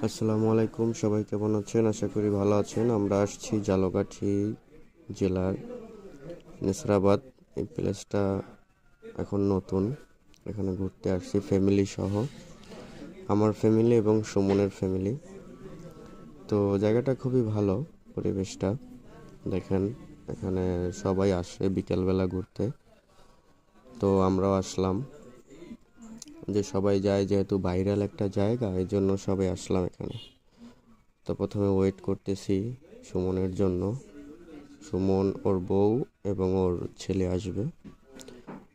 আসসালামু আলাইকুম, সবাই কেমন আছেন? আশা করি ভালো আছেন। আমরা আসছি ঝালকাঠি জেলার নেসরাবাদ। এই প্লেসটা এখন নতুন, এখানে ঘুরতে আসছি ফ্যামিলি সহ, আমার ফ্যামিলি এবং সুমনের ফ্যামিলি। তো জায়গাটা খুবই ভালো, পরিবেশটা দেখেন। এখানে সবাই আসে বিকেলবেলা ঘুরতে, তো আমরাও আসলাম। যে সবাই যায়, যেহেতু ভাইরাল একটা জায়গা, এই জন্য সবাই আসলাম এখানে। তো প্রথমে ওয়েট করতেছি সুমনের জন্য। সুমন, ওর বউ এবং ওর ছেলে আসবে।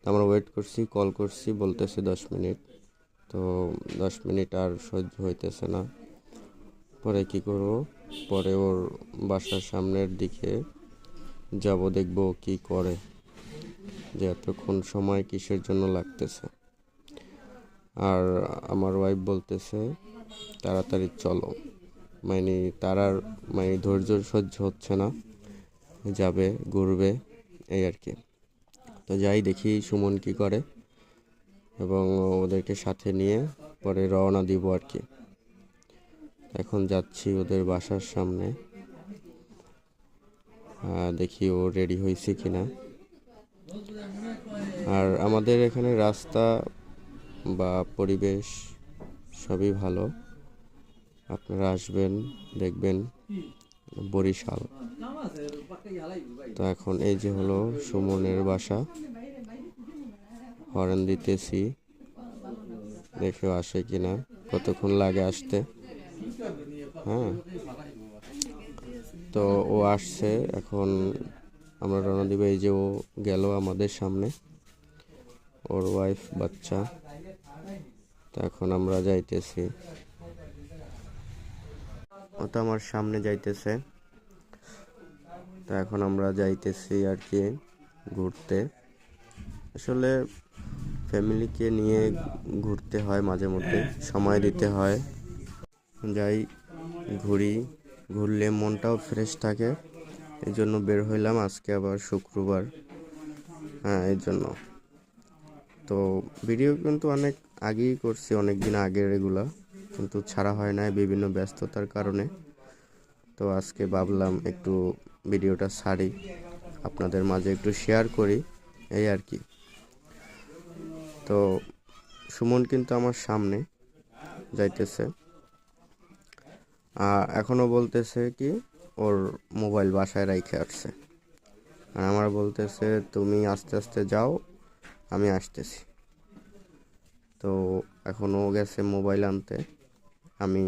আমরা ওয়েট করছি, কল করছি, বলতেছে 10 মিনিট। তো 10 মিনিট আর সহ্য হইতেছে না। পরে কি করব? পরে ওর বাসার সামনের দিকে যাব, দেখব কি করে, যে এতক্ষণ সময় কিসের জন্য লাগতেছে। আর আমার ওয়াইফ বলতেছে তাড়াতাড়ি চলো, মানে তার আর ধৈর্য সহ্য হচ্ছে না, যাবে ঘুরবে, এই আর কি। তো যাই, দেখি সুমন কি করে এবং ওদেরকে সাথে নিয়ে পরে রওনা দিব আর কি। এখন যাচ্ছি ওদের বাসার সামনে, দেখি ও রেডি হয়েছে কিনা। আর আমাদের এখানে রাস্তা বা পরিবেশ সবই ভালো, আপনারা আসবেন, দেখবেন। বরিশাল। তো এখন এই যে হলো সুমনের বাসা, হর্ন দিতেছি, দেখে আসে কিনা, কতক্ষণ লাগে আসতে। হ্যাঁ, তো ও আসছে, এখন আমরা রওনা দিব। এই যে ও গেল আমাদের সামনে, ওর ওয়াইফ, বাচ্চা। তো এখন আমরা যাইতেছি, ও তো আমার সামনে যাইতেছে। তো এখন আমরা যাইতেছি আর কি ঘুরতে। আসলে ফ্যামিলিকে নিয়ে ঘুরতে হয়, মাঝে মধ্যে সময় দিতে হয়। যাই, ঘুরি, ঘুরলে মনটাও ফ্রেশ থাকে, এই জন্য বের হইলাম। আজকে আবার শুক্রবার, হ্যাঁ, এই জন্য। তো ভিডিও কিন্তু অনেক আগেই করছি, অনেক দিন আগের এগুলা, কিন্তু ছাড়া হয় না বিভিন্ন ব্যস্ততার কারণে। তো আজকে ভাবলাম একটু ভিডিওটা ছাড়ি, আপনাদের মাঝে একটু শেয়ার করি, এই আর কি। তো সুমন কিন্তু আমার সামনে যাইতেছে, এখনও বলতেছে কি ওর মোবাইল বাসায় রাইখে আসছে। আর আমার বলতেছে তুমি আস্তে আস্তে যাও, আমি আসতেছি। তো এখনও গেছে মোবাইল আনতে, আমি